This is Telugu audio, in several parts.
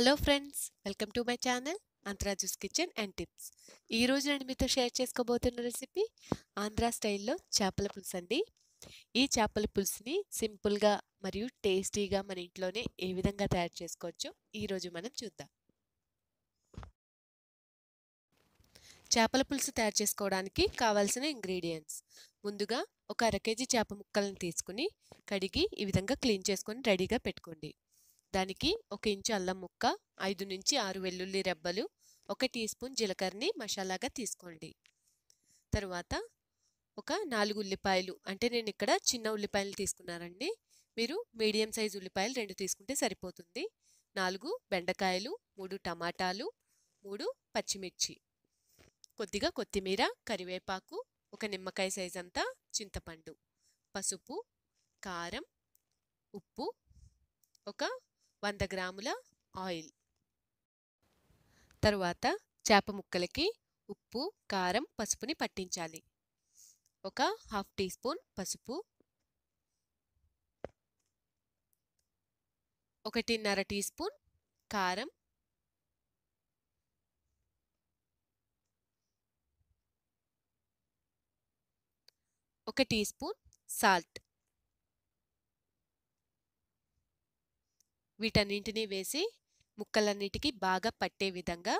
Hello friends, welcome to my channel అంతరాజుస్ kitchen and tips. ఈరోజు నేను మీతో షేర్ చేసుకోబోతున్న రెసిపీ ఆంధ్రా స్టైల్లో చేపల పులుసు అండి. ఈ చేపల పులుసుని సింపుల్గా మరియు టేస్టీగా మన ఇంట్లోనే ఏ విధంగా తయారు చేసుకోవచ్చో ఈరోజు మనం చూద్దాం. చేపల పులుసు తయారు చేసుకోవడానికి కావాల్సిన ఇంగ్రీడియంట్స్: ముందుగా ఒక అర కేజీ చేప ముక్కలను తీసుకుని కడిగి ఈ విధంగా క్లీన్ చేసుకొని రెడీగా పెట్టుకోండి. దానికి 1 ఇంచు అల్లం ముక్క, 5 నుంచి 6 వెల్లుల్లి రెబ్బలు, 1 టీ స్పూన్ జీలకర్రని మసాలాగా తీసుకోండి. తర్వాత ఒక 4 ఉల్లిపాయలు, అంటే నేను ఇక్కడ చిన్న ఉల్లిపాయలు తీసుకున్నానండి. మీరు మీడియం సైజు ఉల్లిపాయలు 2 తీసుకుంటే సరిపోతుంది. 4 బెండకాయలు, 3 టమాటాలు, 3 పచ్చిమిర్చి, కొద్దిగా కొత్తిమీర, కరివేపాకు, ఒక నిమ్మకాయ సైజ్ అంతా చింతపండు, పసుపు, కారం, ఉప్పు, ఒక 100 గ్రాముల ఆయిల్. తరువాత చేప ముక్కలకి ఉప్పు, కారం, పసుపుని పట్టించాలి. ఒక 1/2 టీ స్పూన్ పసుపు, 1.5 టీ స్పూన్ కారం, 1 టీ స్పూన్ సాల్ట్. వీటన్నింటినీ వేసి ముక్కలన్నిటికీ బాగా పట్టే విధంగా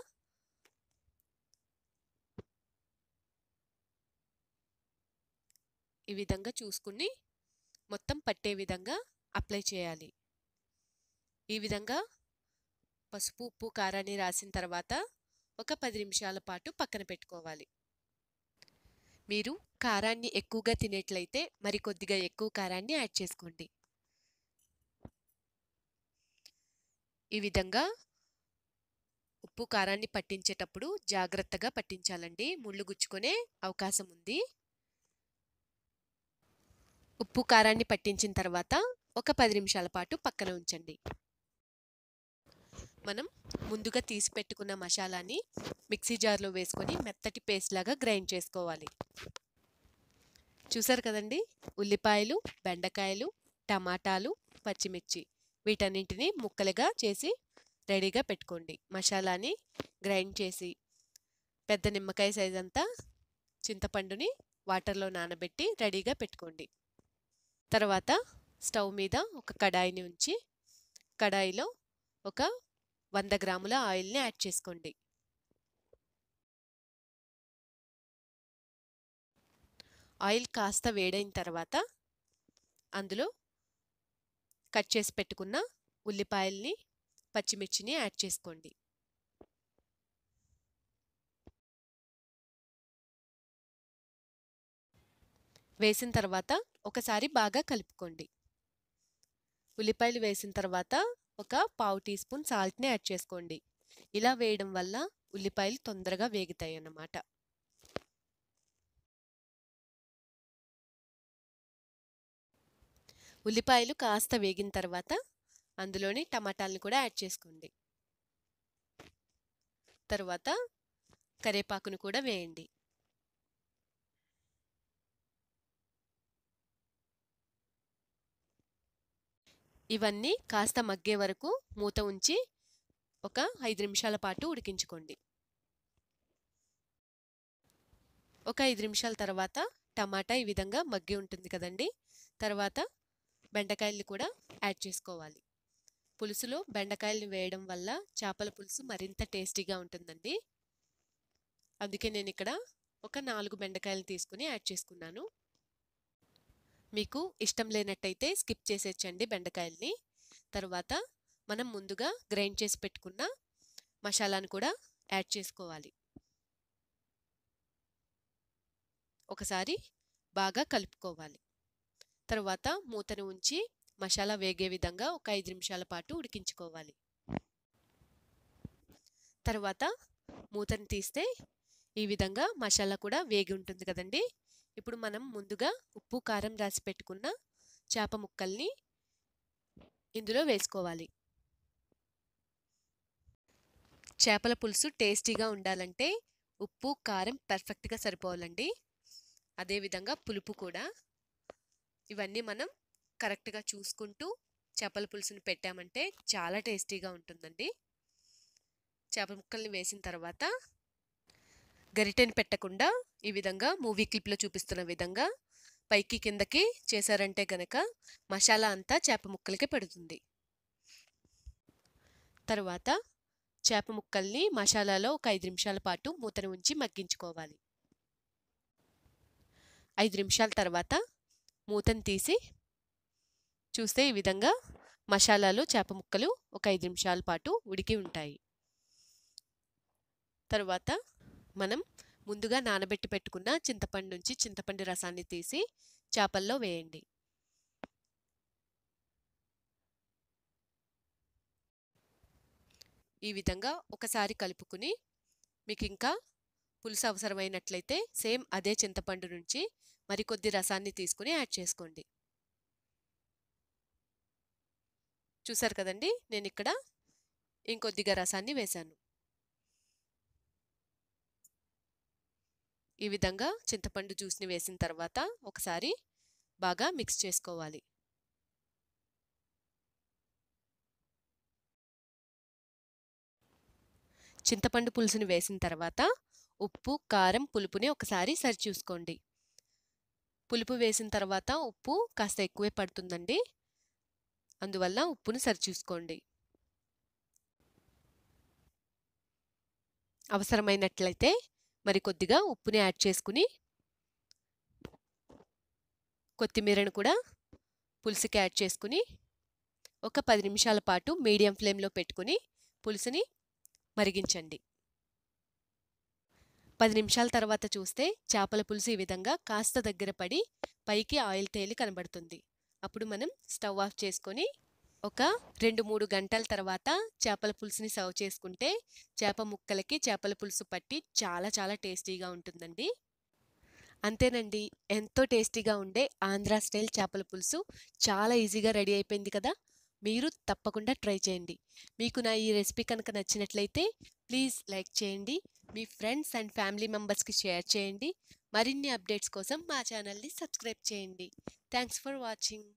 ఈ విధంగా చూసుకుని మొత్తం పట్టే విధంగా అప్లై చేయాలి. ఈ విధంగా పసుపు, ఉప్పు, కారాన్ని రాసిన తర్వాత ఒక 10 నిమిషాల పాటు పక్కన పెట్టుకోవాలి. మీరు కారాన్ని ఎక్కువగా తినేట్లయితే మరి కొద్దిగా ఎక్కువ కారాన్ని యాడ్ చేసుకోండి. ఈ విధంగా ఉప్పు కారాన్ని పట్టించేటప్పుడు జాగ్రత్తగా పట్టించాలండి, ముళ్ళు గుచ్చుకునే అవకాశం ఉంది. ఉప్పు కారాన్ని పట్టించిన తర్వాత ఒక 10 నిమిషాల పాటు పక్కన ఉంచండి. మనం ముందుగా తీసి పెట్టుకున్న మసాలాని మిక్సీ జార్లో వేసుకొని మెత్తటి పేస్ట్ లాగా గ్రైండ్ చేసుకోవాలి. చూసారు కదండి, ఉల్లిపాయలు, బెండకాయలు, టమాటాలు, పచ్చిమిర్చి వీటన్నింటినీ ముక్కలుగా చేసి రెడీగా పెట్టుకోండి. మసాలాని గ్రైండ్ చేసి పెద్ద నిమ్మకాయ సైజ్ అంతా చింతపండుని వాటర్లో నానబెట్టి రెడీగా పెట్టుకోండి. తర్వాత స్టవ్ మీద ఒక కడాయిని ఉంచి కడాయిలో ఒక 100 గ్రాముల ఆయిల్ని యాడ్ చేసుకోండి. ఆయిల్ కాస్త వేడైన తర్వాత అందులో కట్ చేసి పెట్టుకున్న ఉల్లిపాయల్ని, పచ్చిమిర్చిని యాడ్ చేసుకోండి. వేసిన తర్వాత ఒకసారి బాగా కలుపుకోండి. ఉల్లిపాయలు వేసిన తర్వాత ఒక 1/2 టీ స్పూన్ సాల్ట్ని యాడ్ చేసుకోండి. ఇలా వేయడం వల్ల ఉల్లిపాయలు తొందరగా వేగుతాయి అన్నమాట. ఉల్లిపాయలు కాస్త వేగిన తర్వాత అందులోని టమాటాలను కూడా యాడ్ చేసుకోండి. తర్వాత కరివేపాకును కూడా వేయండి. ఇవన్నీ కాస్త మగ్గే వరకు మూత ఉంచి ఒక 5 నిమిషాల పాటు ఉడికించుకోండి. ఒక 5 నిమిషాల తర్వాత టమాటా ఈ విధంగా మగ్గి ఉంటుంది కదండి. తర్వాత బెండకాయలు కూడా యాడ్ చేసుకోవాలి. పులుసులో బెండకాయలు వేయడం వల్ల చేపల పులుసు మరింత టేస్టీగా ఉంటుందండి. అందుకే నేను ఇక్కడ ఒక 4 బెండకాయలు తీసుకుని యాడ్ చేసుకున్నాను. మీకు ఇష్టం లేనట్టయితే స్కిప్ చేసేయచ్చండి బెండకాయల్ని. తర్వాత మనం ముందుగా గ్రైండ్ చేసి పెట్టుకున్న మసాలాను కూడా యాడ్ చేసుకోవాలి. ఒకసారి బాగా కలుపుకోవాలి. తర్వాత మూతను ఉంచి మసాలా వేగే విధంగా ఒక 5 నిమిషాల పాటు ఉడికించుకోవాలి. తర్వాత మూతను తీస్తే ఈ విధంగా మసాలా కూడా వేగి ఉంటుంది కదండి. ఇప్పుడు మనం ముందుగా ఉప్పు, కారం రాసి పెట్టుకున్న చేప ముక్కల్ని ఇందులో వేసుకోవాలి. చేపల పులుసు టేస్టీగా ఉండాలంటే ఉప్పు, కారం పర్ఫెక్ట్గా సరిపోవాలండి. అదేవిధంగా పులుపు కూడా. ఇవన్నీ మనం కరెక్ట్గా చూసుకుంటూ చేపల పులుసుని పెట్టామంటే చాలా టేస్టీగా ఉంటుందండి. చేపల ముక్కల్ని వేసిన తర్వాత గరిటెని పెట్టకుండా ఈ విధంగా మూవీ క్లిప్లో చూపిస్తున్న విధంగా పైకి కిందకి చేశారంటే గనక మసాలా అంతా చేప ముక్కలకి పడుతుంది. తర్వాత చేప ముక్కల్ని మసాలాలో ఒక 5 నిమిషాల పాటు మూతను ఉంచి మగ్గించుకోవాలి. 5 నిమిషాల తర్వాత మూతను తీసి చూస్తే ఈ విధంగా మసాలాలో చేప ముక్కలు ఒక 5 నిమిషాల పాటు ఉడికి ఉంటాయి. తర్వాత మనం ముందుగా నానబెట్టి పెట్టుకున్న చింతపండు నుంచి చింతపండు రసాన్ని తీసి చేపల్లో వేయండి. ఈ విధంగా ఒకసారి కలుపుకుని మీకు ఇంకా పులుసు అవసరమైనట్లయితే సేమ్ అదే చింతపండు నుంచి మరికొద్ది రసాన్ని తీసుకుని యాడ్ చేసుకోండి. చూసారు కదండి, నేను ఇక్కడ ఇంకొద్దిగా రసాన్ని వేశాను. ఈ విధంగా చింతపండు జ్యూస్ని వేసిన తర్వాత ఒకసారి బాగా మిక్స్ చేసుకోవాలి. చింతపండు పులుసుని వేసిన తర్వాత ఉప్పు, కారం, పులుపుని ఒకసారి సరిచూసుకోండి. పులుపు వేసిన తర్వాత ఉప్పు కాస్త ఎక్కువే పడుతుందండి, అందువల్ల ఉప్పును సరిచూసుకోండి. అవసరమైనట్లయితే మరి కొద్దిగా ఉప్పుని యాడ్ చేసుకుని కొత్తిమీరను కూడా పులుసుకి యాడ్ చేసుకుని ఒక 10 నిమిషాల పాటు మీడియం ఫ్లేమ్లో పెట్టుకుని పులుసుని మరిగించండి. 10 నిమిషాల తర్వాత చూస్తే చేపల పులుసు ఈ విధంగా కాస్త దగ్గర పడి పైకి ఆయిల్ తేలి కనబడుతుంది. అప్పుడు మనం స్టవ్ ఆఫ్ చేసుకొని ఒక 2-3 గంటల తర్వాత చేపల పులుసుని సర్వ్ చేసుకుంటే చేప ముక్కలకి చేపల పులుసు పట్టి చాలా చాలా టేస్టీగా ఉంటుందండి. అంతేనండి, ఎంతో టేస్టీగా ఉండే ఆంధ్రా స్టైల్ చేపల పులుసు చాలా ఈజీగా రెడీ అయిపోయింది కదా. మీరు తప్పకుండా ట్రై చేయండి. మీకు నా ఈ రెసిపీ కనుక నచ్చినట్లయితే ప్లీజ్ లైక్ చేయండి, మీ ఫ్రెండ్స్ అండ్ ఫ్యామిలీ మెంబర్స్కి షేర్ చేయండి. మరిన్ని అప్డేట్స్ కోసం మా ఛానల్ని సబ్స్క్రైబ్ చేయండి. Thanks for watching.